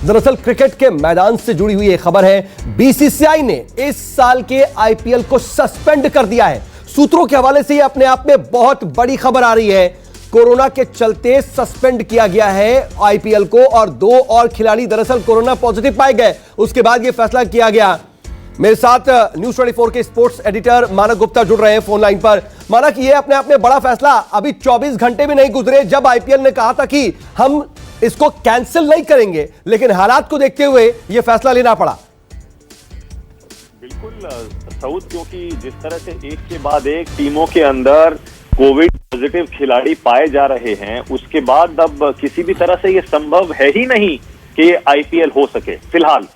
दरअसल क्रिकेट के मैदान से जुड़ी हुई एक खबर है। बीसीसीआई ने इस साल के आईपीएल को सस्पेंड कर दिया है। सूत्रों के हवाले से यह अपने आप में बहुत बड़ी खबर आ रही है। कोरोना के चलते सस्पेंड किया गया है आईपीएल को और 2 और खिलाड़ी दरअसल कोरोना पॉजिटिव पाए गए। उसके बाद यह फैसला किया गया। मेरे साथ न्यूज़ 24 के स्पोर्ट्स एडिटर मानक गुप्ता जुड़ रहे हैं फोन लाइन पर। मानक, ये अपने आप में बड़ा फैसला। अभी 24 घंटे भी नहीं गुजरे जब आईपीएल ने कहा था कि हम इसको कैंसिल नहीं करेंगे, लेकिन हालात को देखते हुए यह फैसला लेना पड़ा। बिल्कुल सऊद, क्योंकि जिस तरह से एक के बाद एक टीमों के अंदर कोविड पॉजिटिव खिलाड़ी पाए जा रहे हैं, उसके बाद अब किसी भी तरह से यह संभव है ही नहीं कि आईपीएल हो सके फिलहाल,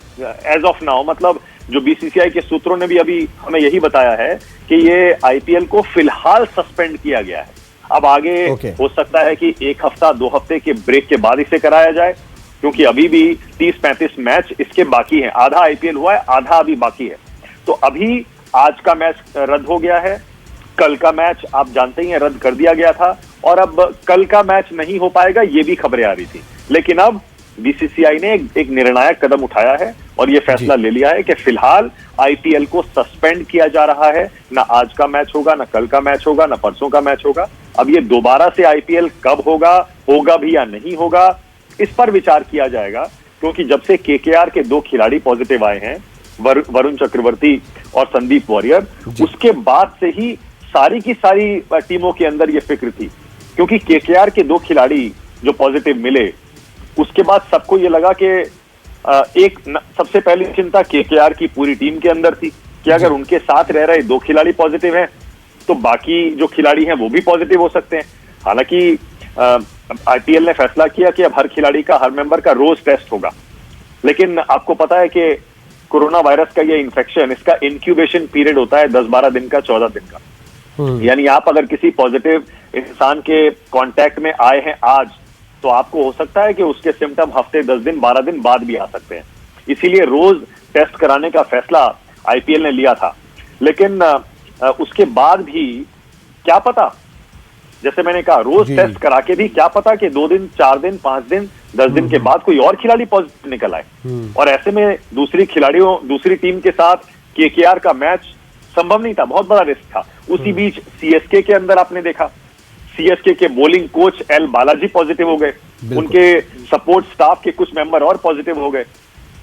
एज ऑफ नाउ। मतलब जो बीसीसीआई के सूत्रों ने भी अभी हमें यही बताया है कि ये आईपीएल को फिलहाल सस्पेंड किया गया है। अब आगे हो सकता है कि 1 हफ्ता 2 हफ्ते के ब्रेक के बाद इसे कराया जाए, क्योंकि अभी भी 30-35 मैच इसके बाकी हैं। आधा आईपीएल हुआ है, आधा अभी बाकी है। तो अभी आज का मैच रद्द हो गया है, कल का मैच आप जानते ही हैं रद्द कर दिया गया था, और अब कल का मैच नहीं हो पाएगा, ये भी खबरें आ रही थी। लेकिन अब बीसीसीआई ने एक निर्णायक कदम उठाया है और ये फैसला ले लिया है कि फिलहाल आईपीएल को सस्पेंड किया जा रहा है। ना आज का मैच होगा, ना कल का मैच होगा, ना परसों का मैच होगा। अब ये दोबारा से आईपीएल कब होगा भी या नहीं होगा, इस पर विचार किया जाएगा। क्योंकि जब से केकेआर के 2 खिलाड़ी पॉजिटिव आए हैं, वरुण चक्रवर्ती और संदीप वॉरियर, उसके बाद से ही सारी की सारी टीमों के अंदर ये फिक्र थी। क्योंकि केकेआर के 2 खिलाड़ी जो पॉजिटिव मिले, उसके बाद सबको ये लगा कि सबसे पहली चिंता केकेआर की पूरी टीम के अंदर थी कि अगर उनके साथ रह रहे 2 खिलाड़ी पॉजिटिव हैं तो बाकी जो खिलाड़ी हैं वो भी पॉजिटिव हो सकते हैं। हालांकि आईपीएल ने फैसला किया कि अब हर खिलाड़ी का, हर मेंबर का रोज टेस्ट होगा। लेकिन आपको पता है कि कोरोना वायरस का ये इन्फेक्शन, इसका इंक्यूबेशन पीरियड होता है 10-12 दिन का, 14 दिन का। यानी आप अगर किसी पॉजिटिव इंसान के कांटेक्ट में आए हैं आज, तो आपको हो सकता है कि उसके सिम्टम हफ्ते, 10 दिन, 12 दिन बाद भी आ सकते हैं। इसीलिए रोज टेस्ट कराने का फैसला आईपीएल ने लिया था। लेकिन उसके बाद भी क्या पता, जैसे मैंने कहा, रोज टेस्ट करा के भी क्या पता कि 2 दिन, 4 दिन, 5 दिन, 10 दिन के बाद कोई और खिलाड़ी पॉजिटिव निकल आए। और ऐसे में दूसरी टीम के साथ केकेआर का मैच संभव नहीं था, बहुत बड़ा रिस्क था। उसी बीच सीएसके के अंदर आपने देखा, सीएसके के bowling coach L Balaji positive हो गए, उनके सपोर्ट स्टाफ के कुछ मेंबर और पॉजिटिव हो गए।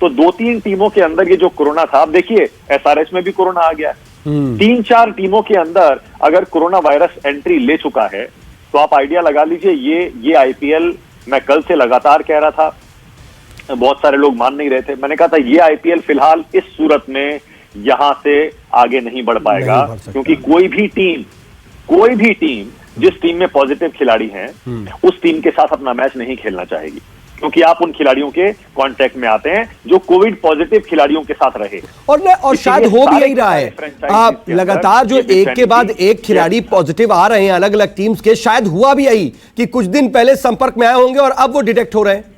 तो 2-3 टीमों के अंदर ये जो कोरोना था, अब देखिए एसआरएच में भी कोरोना आ गया। 3-4 टीमों के अंदर अगर कोरोना वायरस एंट्री ले चुका है, तो आप आइडिया लगा लीजिए ये आईपीएल, मैं कल से लगातार कह रहा था, बहुत सारे लोग मान नहीं रहे थे। मैंने कहा था ये आईपीएल फिलहाल इस सूरत में यहां से आगे नहीं बढ़ पाएगा, क्योंकि कोई भी टीम जिस टीम में पॉजिटिव खिलाड़ी हैं, उस टीम के साथ अपना मैच नहीं खेलना चाहेगी, क्योंकि आप उन खिलाड़ियों के कांटेक्ट में आते हैं जो कोविड पॉजिटिव खिलाड़ियों के साथ रहे। और शायद हो भी यही रहा है। आप लगातार जो एक के बाद एक खिलाड़ी पॉजिटिव आ रहे हैं अलग अलग टीम्स के, शायद हुआ भी यही कि कुछ दिन पहले संपर्क में आए होंगे और अब वो डिटेक्ट हो रहे हैं।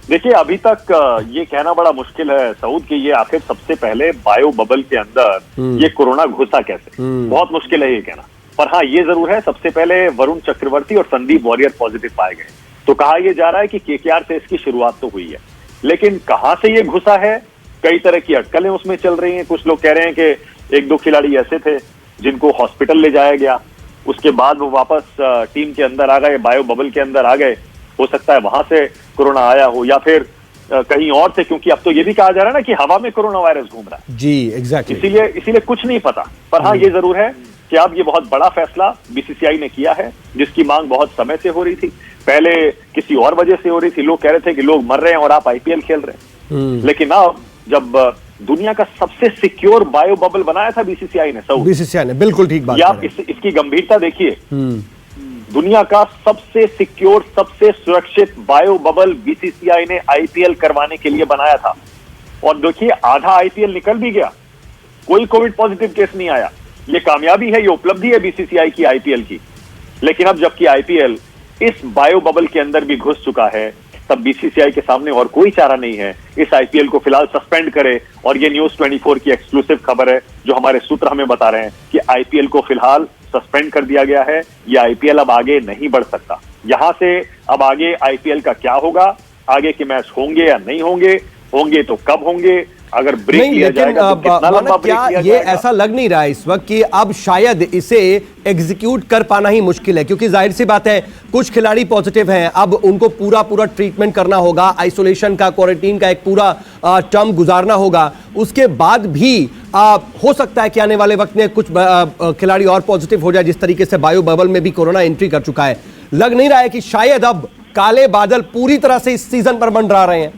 देखिए, अभी तक ये कहना बड़ा मुश्किल है सऊद कि ये आखिर सबसे पहले बायो बबल के अंदर ये कोरोना घुसा कैसे, बहुत मुश्किल है ये कहना। पर हाँ, ये जरूर है, सबसे पहले वरुण चक्रवर्ती और संदीप वॉरियर पॉजिटिव पाए गए। तो कहा यह जा रहा है कि केकेआर से इसकी शुरुआत तो हुई है, लेकिन कहां से ये घुसा है, कई तरह की अटकलें उसमें चल रही हैं। कुछ लोग कह रहे हैं कि 1-2 खिलाड़ी ऐसे थे जिनको हॉस्पिटल ले जाया गया, उसके बाद वो वापस टीम के अंदर आ गए, बायो बबल के अंदर आ गए। हो सकता है वहां से कोरोना आया हो, या फिर कहीं और से, क्योंकि अब तो ये भी कहा जा रहा है ना कि हवा में कोरोना वायरस घूम रहा है। जी, एग्जैक्टली। इसीलिए कुछ नहीं पता। पर हाँ, ये जरूर है कि अब ये बहुत बड़ा फैसला बीसीसीआई ने किया है, जिसकी मांग बहुत समय से हो रही थी। पहले किसी और वजह से हो रही थी, लोग कह रहे थे कि लोग मर रहे हैं और आप आईपीएल खेल रहे हैं। लेकिन अब जब दुनिया का सबसे सिक्योर बायो बबल बनाया था बीसीसीआई ने, बिल्कुल ठीक बात। आप इसकी गंभीरता देखिए। दुनिया का सबसे सिक्योर, सबसे सुरक्षित बायो बबल बीसीसीआई ने आईपीएल करवाने के लिए बनाया था। और देखिए, आधा आईपीएल निकल भी गया, कोई कोविड पॉजिटिव केस नहीं आया। ये कामयाबी है, ये उपलब्धि है बीसीसीआई की आईपीएल की। लेकिन अब जबकि आईपीएल इस बायो बबल के अंदर भी घुस चुका है, तब बीसीसीआई के सामने और कोई चारा नहीं है इस आईपीएल को फिलहाल सस्पेंड करे। और ये न्यूज़ 24 की एक्सक्लूसिव खबर है, जो हमारे सूत्र हमें बता रहे हैं कि आईपीएल को फिलहाल सस्पेंड कर दिया गया है। ये आईपीएल अब आगे नहीं बढ़ सकता। यहां से अब आगे आईपीएल का क्या होगा, आगे के मैच होंगे या नहीं होंगे, होंगे तो कब होंगे, अगर ब्रेक नहीं, लिया लेकिन जाएगा तो कितना लंबा ब्रेक क्या लिया ये जाएगा? ऐसा लग नहीं रहा है इस वक्त कि अब शायद इसे एग्जीक्यूट कर पाना ही मुश्किल है, क्योंकि जाहिर सी बात है कुछ खिलाड़ी पॉजिटिव हैं, अब उनको पूरा पूरा ट्रीटमेंट करना होगा, आइसोलेशन का, क्वारंटीन का एक पूरा टर्म गुजारना होगा। उसके बाद भी हो सकता है कि आने वाले वक्त में कुछ खिलाड़ी और पॉजिटिव हो जाए, जिस तरीके से बायो बबल में भी कोरोना एंट्री कर चुका है। लग नहीं रहा है कि शायद अब काले बादल पूरी तरह से इस सीजन पर मंडरा रहे हैं।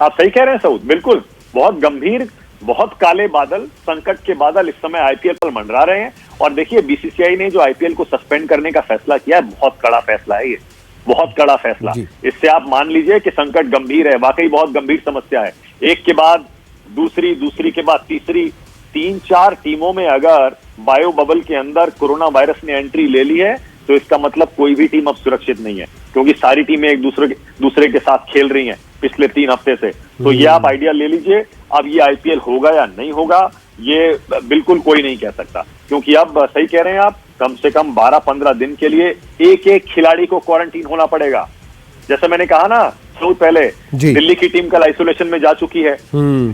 आप सही कह रहे हैं सऊद, बिल्कुल बहुत गंभीर, बहुत काले बादल, संकट के बादल इस समय आईपीएल पर मंडरा रहे हैं। और देखिए, बीसीसीआई ने जो आईपीएल को सस्पेंड करने का फैसला किया है, बहुत कड़ा फैसला है, ये बहुत कड़ा फैसला। इससे आप मान लीजिए कि संकट गंभीर है, वाकई बहुत गंभीर समस्या है। एक के बाद दूसरी, दूसरी के बाद तीसरी, 3-4 टीमों में अगर बायो बबल के अंदर कोरोना वायरस ने एंट्री ले ली है, तो इसका मतलब कोई भी टीम अब सुरक्षित नहीं है, क्योंकि सारी टीमें एक दूसरे के साथ खेल रही हैं पिछले 3 हफ्ते से। तो ये आप आइडिया ले लीजिए, अब ये आईपीएल होगा या नहीं होगा, ये बिल्कुल कोई नहीं कह सकता, क्योंकि अब सही कह रहे हैं आप, कम से कम 12-15 दिन के लिए एक खिलाड़ी को क्वारंटीन होना पड़ेगा। जैसे मैंने कहा ना बहुत पहले, दिल्ली की टीम कल आइसोलेशन में जा चुकी है।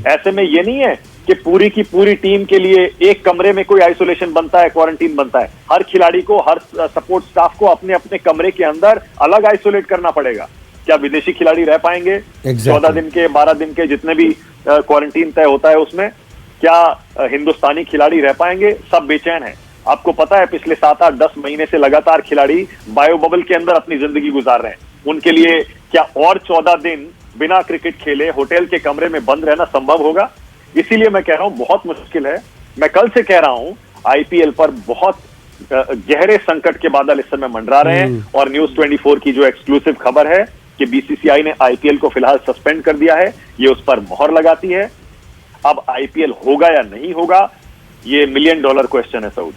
ऐसे में ये नहीं है कि पूरी की पूरी टीम के लिए एक कमरे में कोई आइसोलेशन बनता है, क्वारंटीन बनता है। हर खिलाड़ी को, हर सपोर्ट स्टाफ को अपने अपने कमरे के अंदर अलग आइसोलेट करना पड़ेगा। क्या विदेशी खिलाड़ी रह पाएंगे 14 दिन के, 12 दिन के, जितने भी क्वारंटीन तय होता है उसमें? क्या हिंदुस्तानी खिलाड़ी रह पाएंगे? सब बेचैन है। आपको पता है पिछले 7-8-10 महीने से लगातार खिलाड़ी बायो बबल के अंदर अपनी जिंदगी गुजार रहे हैं। उनके लिए क्या और 14 दिन बिना क्रिकेट खेले होटल के कमरे में बंद रहना संभव होगा? इसीलिए मैं कह रहा हूं बहुत मुश्किल है। मैं कल से कह रहा हूं आईपीएल पर बहुत गहरे संकट के बादल इस समय मंडरा रहे हैं। और न्यूज 24 की जो एक्सक्लूसिव खबर है कि बीसीसीआई ने आईपीएल को फिलहाल सस्पेंड कर दिया है, ये उस पर मोहर लगाती है। अब आईपीएल होगा या नहीं होगा, ये $1 मिलियन क्वेश्चन है सऊद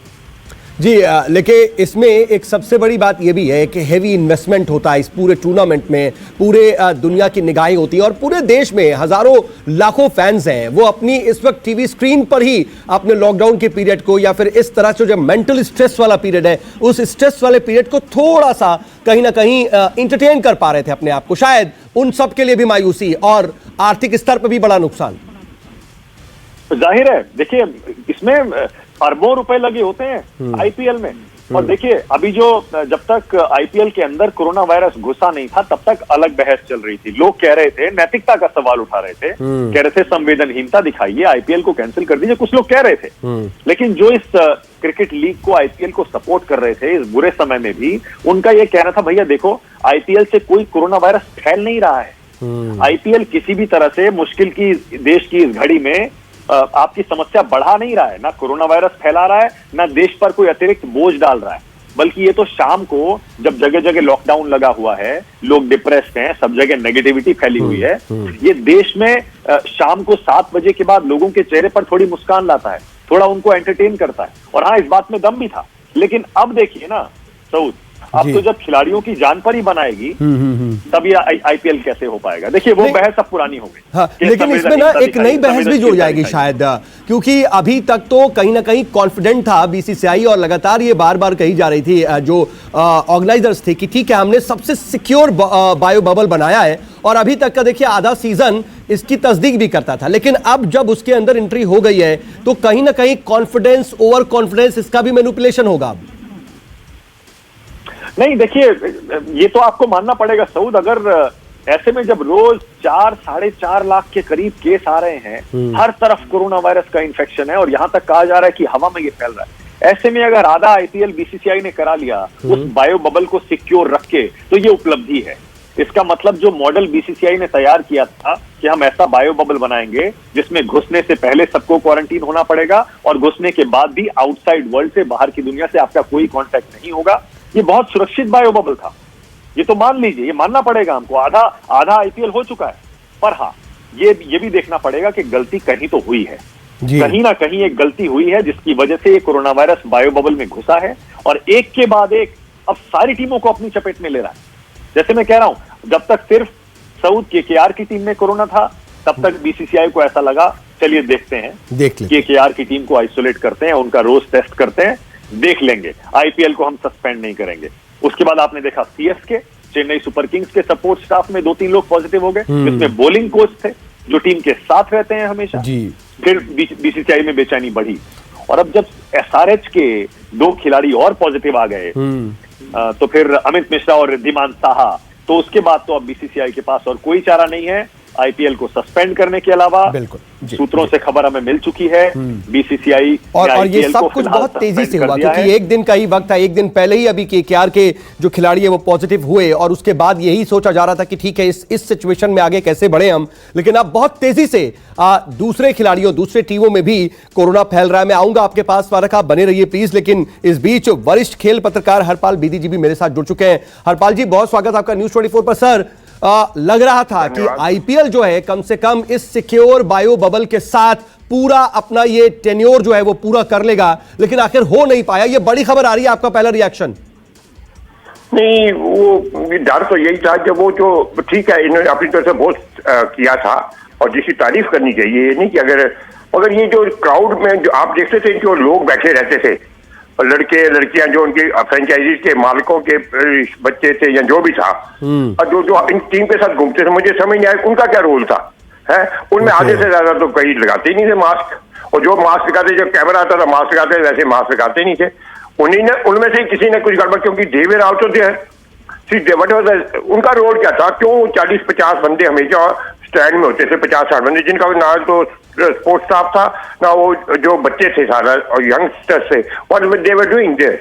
जी। लेकिन इसमें एक सबसे बड़ी बात यह भी है कि हेवी इन्वेस्टमेंट होता है इस पूरे टूर्नामेंट में, पूरे दुनिया की निगाहें होती है और पूरे देश में हजारों लाखों फैंस हैं, वो अपनी इस वक्त टीवी स्क्रीन पर ही अपने लॉकडाउन के पीरियड को या फिर इस तरह से जो मेंटल स्ट्रेस वाला पीरियड है, उस स्ट्रेस वाले पीरियड को थोड़ा सा कहीं ना कहीं इंटरटेन कर पा रहे थे अपने आप को। शायद उन सब के लिए भी मायूसी और आर्थिक स्तर पर भी बड़ा नुकसान जाहिर है। देखिए, इसमें अरबों रुपए लगे होते हैं आईपीएल में। और देखिए, अभी जो जब तक आईपीएल के अंदर कोरोना वायरस घुसा नहीं था, तब तक अलग बहस चल रही थी। लोग कह रहे थे, नैतिकता का सवाल उठा रहे थे, कह रहे थे संवेदनहीनता दिखाइए, आईपीएल को कैंसिल कर दीजिए, कुछ लोग कह रहे थे। लेकिन जो इस क्रिकेट लीग को, आईपीएल को सपोर्ट कर रहे थे इस बुरे समय में भी, उनका यह कहना था, भैया देखो, आईपीएल से कोई कोरोना वायरस फैल नहीं रहा है। आईपीएल किसी भी तरह से मुश्किल की, देश की इस घड़ी में आपकी समस्या बढ़ा नहीं रहा है, ना कोरोना वायरस फैला रहा है, ना देश पर कोई अतिरिक्त बोझ डाल रहा है। बल्कि ये तो शाम को, जब जगह जगह लॉकडाउन लगा हुआ है, लोग डिप्रेस्ड हैं, सब जगह नेगेटिविटी फैली हुई है, ये देश में शाम को 7 बजे के बाद लोगों के चेहरे पर थोड़ी मुस्कान लाता है, थोड़ा उनको एंटरटेन करता है। और हाँ, इस बात में दम भी था। लेकिन अब देखिए ना सऊद, अब तो जब खिलाड़ियों की जान पर ही बनाएगी, तब ये आईपीएल कैसे हो पाएगा? देखिए, वो बहस अब पुरानी हो गई। हाँ, लेकिन इसमें ना एक नई बहस भी जुड़ जाएगी शायद, क्योंकि अभी तक तो कहीं ना कहीं कॉन्फिडेंट था बीसीसीआई और लगातार ये बार बार कही जा रही थी जो ऑर्गेनाइजर्स थे कि ठीक है, हमने सबसे सिक्योर बायो बबल बनाया है। और अभी तक का देखिए आधा सीजन इसकी तस्दीक भी करता था, लेकिन अब जब उसके अंदर एंट्री हो गई है, तो कहीं ना कहीं कॉन्फिडेंस, ओवर कॉन्फिडेंस, इसका भी मैनिपुलेशन होगा। नहीं, देखिए, ये तो आपको मानना पड़ेगा सऊद, अगर ऐसे में जब रोज 4-4.5 लाख के करीब केस आ रहे हैं, हर तरफ कोरोना वायरस का इन्फेक्शन है और यहां तक कहा जा रहा है कि हवा में ये फैल रहा है, ऐसे में अगर आधा आईपीएल बीसीसीआई ने करा लिया उस बायो बबल को सिक्योर रख के, तो ये उपलब्धि है। इसका मतलब जो मॉडल बीसीसीआई ने तैयार किया था कि हम ऐसा बायो बबल बनाएंगे जिसमें घुसने से पहले सबको क्वारंटीन होना पड़ेगा और घुसने के बाद भी आउटसाइड वर्ल्ड से, बाहर की दुनिया से आपका कोई कॉन्टैक्ट नहीं होगा, ये बहुत सुरक्षित बायो बबल था। ये तो मान लीजिए, ये मानना पड़ेगा हमको, आधा आईपीएल हो चुका है। पर हाँ, ये भी देखना पड़ेगा कि गलती कहीं तो हुई है, कहीं ना कहीं एक गलती हुई है जिसकी वजह से ये कोरोना वायरस बायो बबल में घुसा है और एक के बाद एक अब सारी टीमों को अपनी चपेट में ले रहा है। जैसे मैं कह रहा हूं, जब तक सिर्फ सऊद केकेआर की टीम में कोरोना था, तब तक बीसीसीआई को ऐसा लगा, चलिए देखते हैं, केकेआर की टीम को आइसोलेट करते हैं, उनका रोज टेस्ट करते हैं, देख लेंगे, आईपीएल को हम सस्पेंड नहीं करेंगे। उसके बाद आपने देखा चेन्नई सुपर किंग्स के सपोर्ट स्टाफ में 2-3 लोग पॉजिटिव हो गए, जिसमें बॉलिंग कोच थे जो टीम के साथ रहते हैं हमेशा जी। फिर बीसीसीआई में बेचैनी बढ़ी और अब जब एसआरएच के 2 खिलाड़ी और पॉजिटिव आ गए तो फिर अमित मिश्रा और रिद्धिमान साहा, तो उसके बाद तो अब बीसीसीआई के पास और कोई चारा नहीं है आईपीएल को सस्पेंड करने के अलावा। बिल्कुल सूत्रों से खबर हमें मिल चुकी है बीसीसीआई और ये सब कुछ बहुत तेजी से हुआ क्योंकि एक दिन का ही वक्त था, एक दिन पहले ही अभी केकेआर के जो खिलाड़ी है वो पॉजिटिव हुए और उसके बाद यही सोचा जा रहा था कि ठीक है इस सिचुएशन में आगे कैसे बढ़े हम, लेकिन अब बहुत तेजी से दूसरे खिलाड़ियों दूसरे टीमों में भी कोरोना फैल रहा है। मैं आऊंगा आपके पास, फारक आप बने रहिए प्लीज, लेकिन इस बीच वरिष्ठ खेल पत्रकार हरपाल बेदी जी भी मेरे साथ जुड़ चुके हैं। हरपाल जी बहुत स्वागत आपका न्यूज 24 पर। सर लग रहा था कि आईपीएल जो है कम से कम इस सिक्योर बायो बबल के साथ पूरा अपना ये टेन्योर जो है वो पूरा कर लेगा, लेकिन आखिर हो नहीं पाया। ये बड़ी खबर आ रही है, आपका पहला रिएक्शन? नहीं, वो डर तो यही था जब वो जो ठीक है इन्होंने अपनी तरफ से बहुत किया था और जिसकी तारीफ करनी चाहिए, ये नहीं कि अगर ये जो क्राउड में जो आप देखते थे जो लोग बैठे रहते थे लड़के लड़कियां जो उनके फ्रेंचाइजीज के मालिकों के बच्चे थे या जो भी था और जो इन टीम के साथ घूमते थे, मुझे समझ नहीं आया उनका क्या रोल था है। उनमें आधे से ज्यादा तो कई लगाते ही नहीं थे मास्क, और जो मास्क लगाते जब कैमरा आता था मास्क लगाते वैसे मास्क लगाते नहीं थे। उनमें से किसी ने कुछ गड़बड़, क्योंकि देवर आउट होते हैं उनका रोल क्या था, क्यों 40-50 बंदे हमेशा स्टैंड में होते थे, 50-60 बंदे जिनका ना तो स्पोर्ट्स स्टाफ था ना वो जो बच्चे थे सारा और यंगस्टर्स थे, what they were doing there.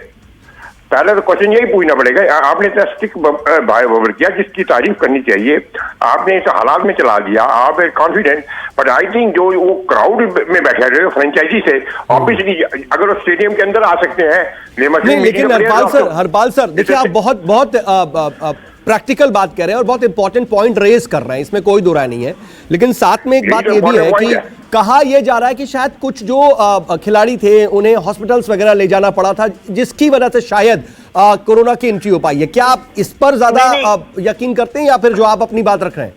पहले तो क्वेश्चन यही पूछना पड़ेगा, आपने इतना स्टिक बायो बबल किया जिसकी तारीफ करनी चाहिए, आपने इस हालात में चला दिया, आप कॉन्फिडेंट, बट आई थिंक जो वो क्राउड में बैठे रहे फ्रेंचाइजी से ऑब्वियसली अगर वो स्टेडियम के अंदर आ सकते हैं। लेकिन हरपाल सर देखिए आप बहुत प्रैक्टिकल बात कर रहे हैं और बहुत इंपॉर्टेंट पॉइंट रेज कर रहे हैं, इसमें कोई दो राय नहीं है, लेकिन साथ में एक बात ये भी है कि कहा यह जा रहा है कि शायद कुछ जो खिलाड़ी थे उन्हें हॉस्पिटल्स वगैरह ले जाना पड़ा था जिसकी वजह से शायद कोरोना की एंट्री हो पाई है। क्या आप इस पर ज्यादा यकीन करते हैं या फिर जो आप अपनी बात रख रहे हैं?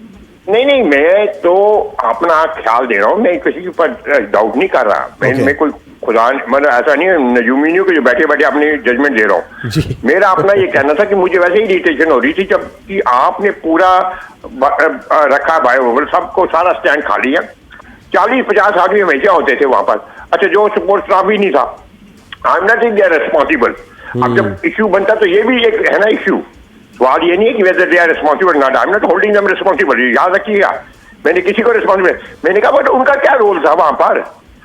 नहीं, मैं तो अपना ख्याल दे रहा हूँ, मैं किसी के ऊपर डाउट नहीं कर रहा। मैं कोई खुदा मतलब ऐसा नहीं है नजूमिनियों के जो बैठे बैठे अपनी जजमेंट दे रहा हूँ। मेरा अपना ये कहना था कि मुझे वैसे ही इरिटेशन हो रही थी जब कि आपने पूरा रखा बायो बबल, सबको सारा स्टैंड खा लिया, 40-50 आदमी हमेशा होते थे वहां पर। अच्छा, जो सपोर्ट स्टाफ भी नहीं था, आई एम नॉट रेस्पॉन्सिबल। अब जब इश्यू बनता तो ये भी एक है ना इश्यू, सवाल ये नहीं है कि whether they are responsible not, I am not holding them responsible, याद रखिएगा मैंने किसी को रिस्पॉन्सिबल मैंने कहा बट उनका क्या रोल था वहां पर।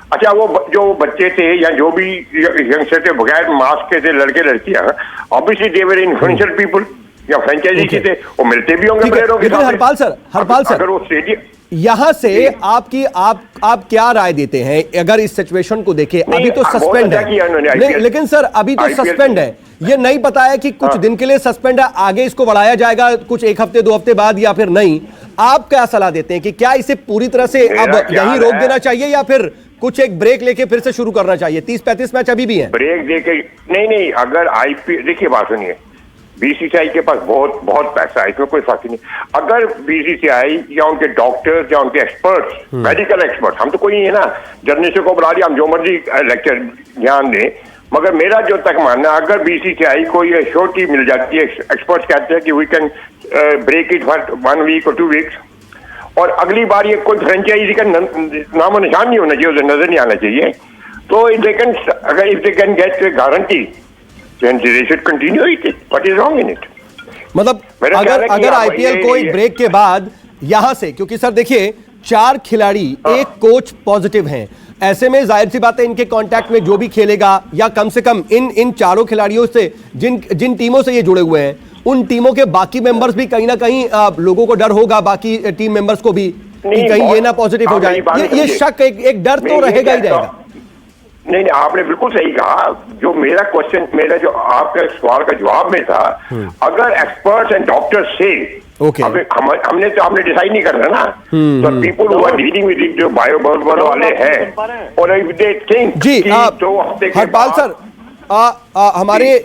अच्छा, वो जो बच्चे थे या जो भी यंगस्टर थे बगैर मास्क के थे, लड़के लड़कियां, obviously they were influential people या फ्रेंचाइजी के थे, वो मिलते भी होंगे प्लेयरों के साथ। हरपाल सर अगर वो स्टेडियम यहां से आपकी आप क्या राय देते हैं अगर इस सिचुएशन को देखें? अभी तो सस्पेंड है, लेकिन सर अभी तो सस्पेंड है, ये नहीं पता है कि कुछ दिन के लिए सस्पेंड है, आगे इसको बढ़ाया जाएगा कुछ 1 हफ्ते 2 हफ्ते बाद या फिर नहीं। आप क्या सलाह देते हैं कि क्या इसे पूरी तरह से अब यहीं रोक देना चाहिए या फिर कुछ एक ब्रेक लेके फिर से शुरू करना चाहिए? 30-35 मैच अभी भी हैं। ब्रेक देके नहीं, अगर आईपीएल देखिए बात सुनिए, बीसीसीआई के पास बहुत पैसा है, इसमें कोई फर्क नहीं। अगर बीसीसीआई या उनके डॉक्टर्स या उनके एक्सपर्ट्स, मेडिकल एक्सपर्ट, हम तो कोई नहीं है ना जर्नलिस्टों को बुला दिया हम जो मर्जी लेक्चर ज्ञान दें, मगर मेरा जो तक मानना है अगर बीसीसीआई को ये श्योरिटी मिल जाती है, एक्सपर्ट्स कहते हैं कि we can break it for 1 week और 2 वीक्स, और अगली बार ये कोई फ्रेंचाइजी का नामो निशान नहीं होना चाहिए, उसे नजर नहीं आना चाहिए, तो if they can get guarantee then they should continue it. What is wrong in it? मतलब अगर आईपीएल को एक ब्रेक के बाद यहां से, क्योंकि सर देखिए 4 खिलाड़ी 1 कोच पॉजिटिव हैं, ऐसे में जाहिर सी बात है इनके कांटेक्ट में जो भी खेलेगा या कम से कम इन चारों खिलाड़ियों से जिन टीमों से ये जुड़े हुए हैं उन टीमों के बाकी मेंबर्स भी कहीं ना कहीं लोगों को डर होगा, बाकी टीम मेंबर्स को भी, कि कहीं ये ना पॉजिटिव हो जाए, ये शक एक डर तो रहेगा ही रहेगा। नहीं, आपने बिल्कुल सही कहा। जो मेरा जो आपके सवाल का जवाब में था, अगर एक्सपर्ट्स एंड डॉक्टर्स से हमने तो आपने डिसाइड नहीं करना ना, तो people who are dealing with जो बायो बबल वाले हैं और इफ दे थिंक जी तो हरपाल सर हमारे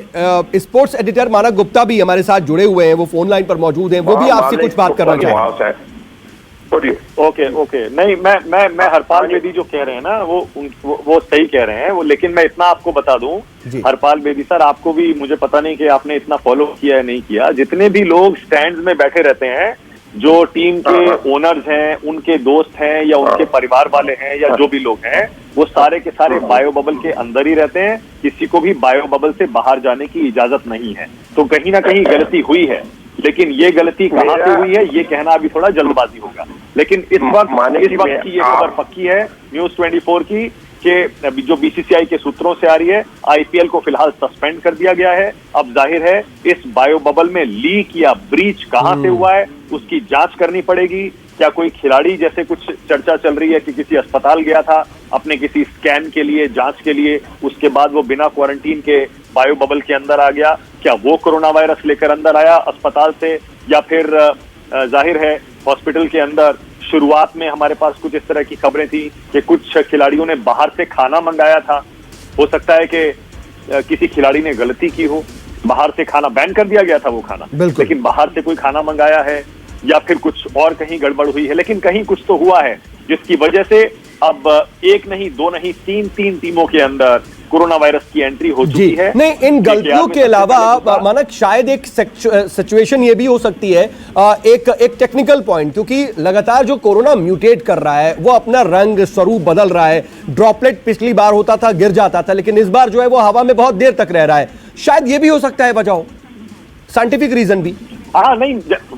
स्पोर्ट्स एडिटर मानक गुप्ता भी हमारे साथ जुड़े हुए हैं, वो फोन लाइन पर मौजूद हैं, वो भी आपसे कुछ बात करना चाहेंगे। ओके नहीं, मैं हरपाल बेदी जो कह रहे हैं ना वो सही कह रहे हैं वो, लेकिन मैं इतना आपको बता दूं, हरपाल बेदी सर, आपको भी, मुझे पता नहीं कि आपने इतना फॉलो किया है नहीं किया, जितने भी लोग स्टैंड्स में बैठे रहते हैं, जो टीम के ओनर्स हैं, उनके दोस्त हैं या उनके परिवार वाले हैं या जो भी लोग हैं, वो सारे के सारे बायो बबल के अंदर ही रहते हैं। किसी को भी बायो बबल से बाहर जाने की इजाजत नहीं है। तो कहीं ना कहीं गलती हुई है, लेकिन ये गलती कहाँ से हुई है ये कहना अभी थोड़ा जल्दबाजी होगा। लेकिन इस वक्त की ये खबर पक्की है न्यूज 24 की, कि जो बीसीसीआई के सूत्रों से आ रही है, आईपीएल को फिलहाल सस्पेंड कर दिया गया है। अब जाहिर है इस बायो बबल में लीक या ब्रीच कहां से हुआ है उसकी जांच करनी पड़ेगी। क्या कोई खिलाड़ी, जैसे कुछ चर्चा चल रही है कि किसी अस्पताल गया था अपने किसी स्कैन के लिए, जांच के लिए, उसके बाद वो बिना क्वारंटीन के बायो बबल के अंदर आ गया, क्या वो कोरोना वायरस लेकर अंदर आया अस्पताल से, या फिर जाहिर है हॉस्पिटल के अंदर शुरुआत में हमारे पास कुछ इस तरह की खबरें थी कि कुछ खिलाड़ियों ने बाहर से खाना मंगाया था। हो सकता है कि किसी खिलाड़ी ने गलती की हो, बाहर से खाना बैन कर दिया गया था वो खाना, लेकिन बाहर से कोई खाना मंगाया है, या फिर कुछ और कहीं गड़बड़ हुई है, लेकिन कहीं कुछ तो हुआ है जिसकी वजह से अब एक नहीं, दो नहीं, तीन टीमों के अंदर कोरोना वायरस की एंट्री हो चुकी है। नहीं, इन गलतियों के अलावा मानक शायद एक सिचुएशन ये भी हो सकती है, एक टेक्निकल पॉइंट, क्योंकि लगातार जो कोरोना म्यूटेट कर रहा है वो अपना रंग स्वरूप बदल रहा है। ड्रॉपलेट पिछली बार होता था गिर जाता था, लेकिन इस बार जो है वो हवा में बहुत देर तक रह रहा है। शायद ये भी हो सकता है वजह, साइंटिफिक रीजन भी। हाँ नहीं,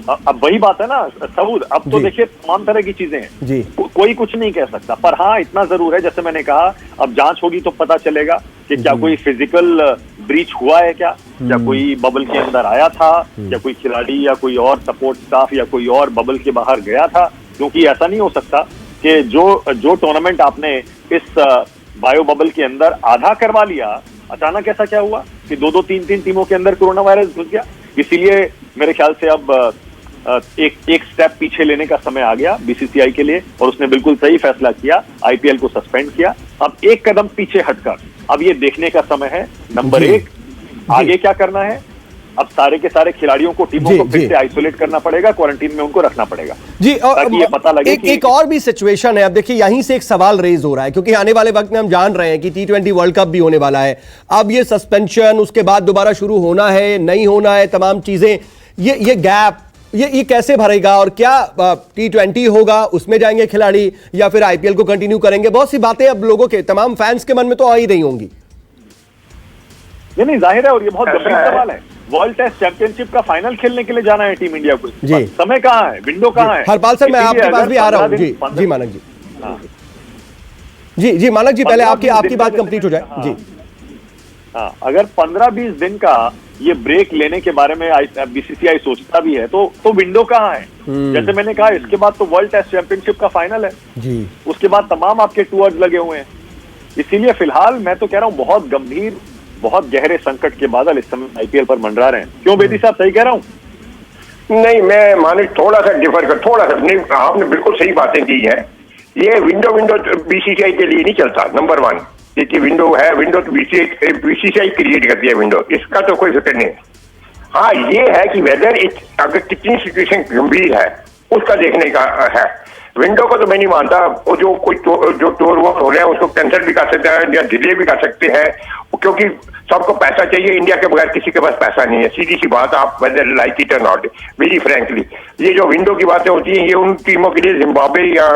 अब वही बात है ना सबूत। अब तो देखिए तमाम तरह की चीजें हैं जी, कोई कुछ नहीं कह सकता, पर हाँ इतना जरूर है, जैसे मैंने कहा, अब जांच होगी तो पता चलेगा कि क्या कोई फिजिकल ब्रीच हुआ है, क्या कोई बबल के अंदर आया था, या कोई खिलाड़ी या कोई और सपोर्ट स्टाफ या कोई और बबल के बाहर गया था। क्योंकि ऐसा नहीं हो सकता कि जो टूर्नामेंट आपने इस बायो बबल के अंदर आधा करवा लिया, अचानक ऐसा क्या हुआ कि दो तीन टीमों के अंदर कोरोना वायरस घुस गया। इसीलिए मेरे ख्याल से अब एक स्टेप पीछे लेने का समय आ गया बीसीसीआई के लिए, और उसने बिल्कुल सही फैसला किया, आईपीएल को सस्पेंड किया। अब एक कदम पीछे हटकर अब ये देखने का समय है, नंबर एक, आगे क्या करना है। अब सारे के सारे खिलाड़ियों को, टीमों को फिर से आइसोलेट करना पड़ेगा, क्वारंटीन में उनको रखना पड़ेगा जी, ताकि ये पता लगे कि एक और भी सिचुएशन है। अब देखिए यहीं से एक सवाल रेज हो रहा है, क्योंकि आने वाले वक्त में हम जान रहे हैं कि T20 वर्ल्ड कप भी होने वाला है। अब ये सस्पेंशन, उसके बाद दोबारा शुरू होना है नहीं होना है, तमाम चीजें, ये गैप ये कैसे भरेगा, और क्या T20 होगा उसमें जाएंगे खिलाड़ी, या फिर आईपीएल को कंटिन्यू करेंगे? बहुत सी बातें अब लोगों के, तमाम फैंस के मन में तो आ ही रही होंगी। नहीं जाहिर है, और ये बहुत गंभीर सवाल है। वर्ल्ड टेस्ट चैंपियनशिप का फाइनल खेलने के लिए जाना है टीम इंडिया को, जी, समय कहाँ है, विंडो कहाँ है? हरपाल सर, मैं आपके पास भी आ रहा हूँ। जी मानक जी, जी मानक जी, पहले आपकी बात कंप्लीट हो जाए। जी हाँ, अगर 15-20 दिन का ये ब्रेक लेने के बारे में बीसीसीआई सोचता भी है तो विंडो कहाँ है? जैसे मैंने कहा, इसके बाद तो वर्ल्ड टेस्ट चैंपियनशिप का फाइनल है जी, उसके बाद तमाम आपके टूर्स लगे हुए हैं। इसीलिए फिलहाल मैं तो कह रहा हूँ बहुत गंभीर, बहुत गहरे संकट के बादल इस समय आईपीएल पर मंडरा रहे हैं। क्यों बेदी साहब, सही कह रहा हूँ? नहीं, मैं माने थोड़ा सा डिफर कर, थोड़ा सा नहीं, आपने बिल्कुल सही बातें की है। ये विंडो बीसीसीआई के लिए नहीं चलता। नंबर वन, ये विंडो है, विंडो तो बीसीसीआई क्रिएट करती है विंडो, इसका तो कोई फिक्र नहीं। हाँ, ये है कि वेदर अगर कितनी सिचुएशन गंभीर है उसका देखने का है। विंडो को तो मैं नहीं मानता, वो जो टूर वर्क हो रहे हैं उसको कैंसिल भी कर सकते हैं या डिले भी कर सकते हैं, क्योंकि सबको पैसा चाहिए। इंडिया के बगैर किसी के पास पैसा नहीं है, सीधी सी बात। आप वेदर लाइक इट और नॉट, वेरी फ्रैंकली, ये जो विंडो की बातें होती हैं ये उन टीमों के लिए, जिम्बाब्वे या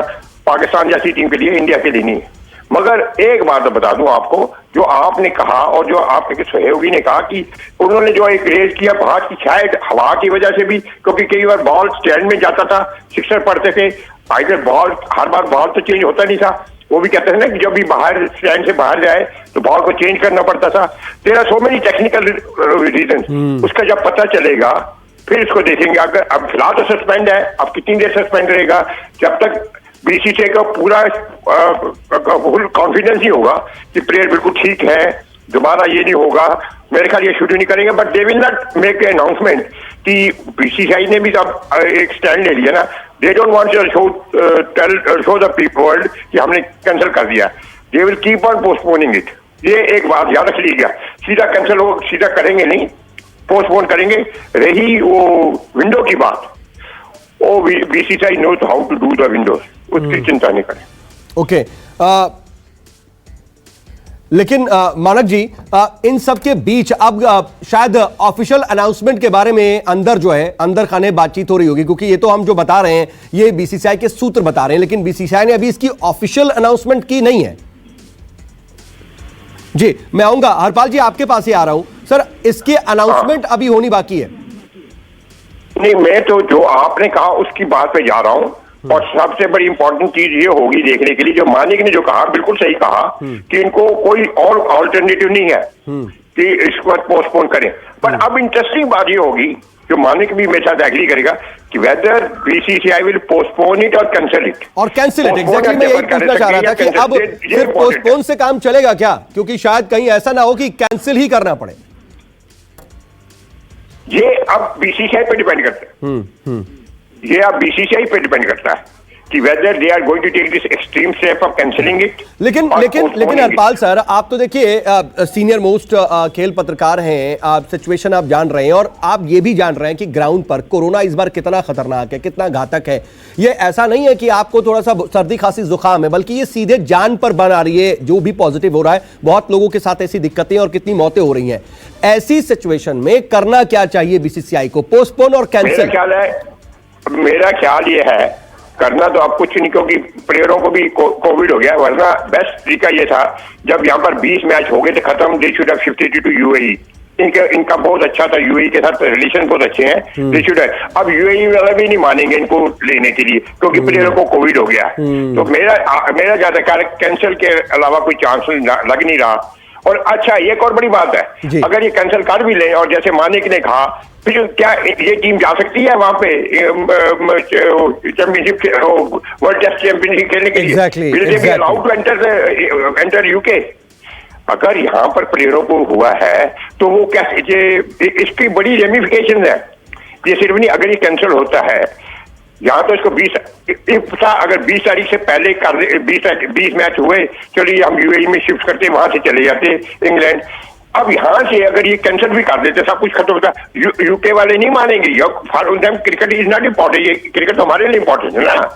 पाकिस्तान जैसी टीम के लिए, इंडिया के लिए नहीं है। मगर एक बात तो बता दूं आपको, जो आपने कहा और जो आपके सहयोगी ने कहा कि उन्होंने जो एक रेस किया बाहर की, शायद हवा की वजह से भी, क्योंकि कई बार बॉल स्टैंड में जाता था, सिक्सर पड़ते थे, आइदर बॉल, हर बार बॉल तो चेंज होता नहीं था। वो भी कहते थे ना कि जब भी बाहर स्टैंड से बाहर जाए तो बॉल को चेंज करना पड़ता था। तेरा सो मेनी टेक्निकल रीजन, उसका जब पता चलेगा फिर इसको देखेंगे। अगर अब फिलहाल तो सस्पेंड है, अब कितनी देर सस्पेंड रहेगा? जब तक बीसीसीआई का पूरा फुल कॉन्फिडेंस ही होगा कि प्लेयर बिल्कुल ठीक है, दोबारा ये नहीं होगा, मेरे ख्याल ये शुरू नहीं करेंगे। But they will not make a announcement कि बीसीसीआई ने भी तब एक स्टैंड ले लिया ना, they don't want to show the people world कि हमने कैंसिल कर दिया। They will keep on postponing it. ये एक बात याद रख लीजिएगा, सीधा कैंसिल हो, सीधा करेंगे नहीं, पोस्टपोन करेंगे। रही वो विंडो की बात, oh BCCI knows how to do the windows, उसकी चिंता नहीं करें। ओके, लेकिन मानक जी, इन सब के बीच अब शायद ऑफिशियल अनाउंसमेंट के बारे में अंदर जो है अंदर खाने बातचीत हो रही होगी, क्योंकि ये तो हम जो बता रहे हैं ये बीसीसीआई के सूत्र बता रहे हैं, लेकिन बीसीसीआई ने अभी इसकी ऑफिशियल अनाउंसमेंट की नहीं है। जी, मैं आऊंगा हरपाल जी, आपके पास ही आ रहा हूं सर, इसके अनाउंसमेंट अभी होनी बाकी है। नहीं, मैं तो जो आपने कहा उसकी बात पे जा रहा हूं, और सबसे बड़ी इंपॉर्टेंट चीज ये होगी देखने के लिए, जो मानिक ने जो कहा बिल्कुल सही कहा कि इनको कोई और ऑल्टरनेटिव नहीं है कि इसको पोस्टपोन करें। पर अब इंटरेस्टिंग बात ये होगी, जो मानिक भी मेरे साथ एग्री करेगा, कि whether BCCI will postpone it और कैंसिल इट। और कैंसिल इट, एग्जैक्टली मैं यही पूछना चाह रहा था कि अब सिर्फ पोस्टपोन से काम चलेगा क्या, क्योंकि शायद कहीं ऐसा ना हो कि कैंसिल ही करना पड़े। ये अब बीसीसीआई पे डिपेंड करता है, ये अब बीसीसीआई पे डिपेंड करता है कि whether they are going to take this extreme step of cancelling it. लेकिन हरपाल सर, आप तो देखिए सीनियर मोस्ट खेल पत्रकार हैं, आप सिचुएशन आप जान रहे हैं, और आप ये भी जान रहे हैं कि ग्राउंड पर कोरोना इस बार कितना खतरनाक है, कितना घातक है। ये ऐसा नहीं है कि आपको थोड़ा सा सर्दी खांसी जुकाम है, बल्कि ये सीधे जान पर बन आ रही है। जो भी पॉजिटिव हो रहा है, बहुत लोगों के साथ ऐसी दिक्कतें और कितनी मौतें हो रही हैं। ऐसी सिचुएशन में करना क्या चाहिए बीसीसीआई को, पोस्टपोन और कैंसिल? मेरा ख्याल ये है, करना तो आप कुछ नहीं, क्योंकि प्लेयरों को भी कोविड हो गया, वरना बेस्ट तरीका ये था जब यहाँ पर 20 मैच हो गए थे खत्म, they should have shifted to UAE. इनका बहुत अच्छा था, यूएई के साथ रिलेशन बहुत अच्छे हैं, दे शुड हैव। अब यूएई वाला भी नहीं मानेंगे इनको लेने के लिए, क्योंकि प्लेयरों को कोविड हो गया है। तो मेरा ज्यादा कैंसिल के अलावा कोई चांस लग नहीं रहा। और अच्छा, एक और बड़ी बात है, अगर ये कैंसिल कर भी ले, और जैसे मानिक ने कहा, फिर क्या ये टीम जा सकती है वहां पे चैंपियनशिप, वर्ल्ड टेस्ट चैंपियनशिप खेलने के लिए? Will they be allowed to enter UK? अगर यहाँ पर प्लेयरों को हुआ है तो वो कैसे, इसकी बड़ी रेमिफिकेशन है। ये सिर्फ नहीं, अगर ये कैंसिल होता है यहाँ तो इसको 20 अगर 20 तारीख से पहले कर 20 मैच हुए, चलिए हम यूएई में शिफ्ट करते, वहां से चले जाते इंग्लैंड। अब यहाँ से अगर ये कैंसिल भी कर देते, सब कुछ खत्म होता, यूके वाले नहीं मानेंगे। क्रिकेट इज नॉट इम्पोर्टेंट, ये क्रिकेट तो हमारे लिए इम्पोर्टेंट है ना।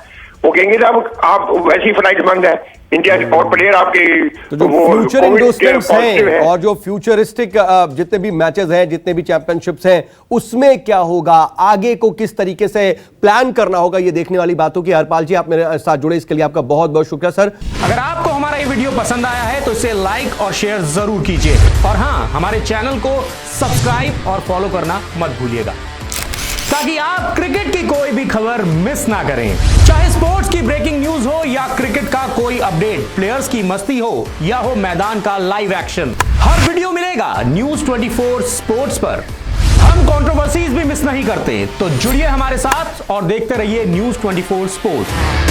वो कहेंगे साहब आप वैसी फ्लाइट बंद है, इंडिया और प्लेयर आपके तो जो फ्यूचर इंडस्ट्रीज हैं और जो फ्यूचरिस्टिक जितने भी मैचेस हैं, जितने भी चैंपियनशिप्स हैं, उसमें क्या होगा, आगे को किस तरीके से प्लान करना होगा, ये देखने वाली बातों की। हरपाल जी, आप मेरे साथ जुड़े, इसके लिए आपका बहुत बहुत शुक्रिया सर। अगर आपको हमारा ये वीडियो पसंद आया है तो इसे लाइक और शेयर जरूर कीजिए, और हाँ, हमारे चैनल को सब्सक्राइब और फॉलो करना मत भूलिएगा, ताकि आप क्रिकेट की कोई भी खबर मिस ना करें। चाहे स्पोर्ट्स की ब्रेकिंग न्यूज हो या क्रिकेट का कोई अपडेट, प्लेयर्स की मस्ती हो या हो मैदान का लाइव एक्शन, हर वीडियो मिलेगा न्यूज 24 स्पोर्ट्स पर। हम कंट्रोवर्सीज भी मिस नहीं करते, तो जुड़िए हमारे साथ और देखते रहिए न्यूज 24 स्पोर्ट्स।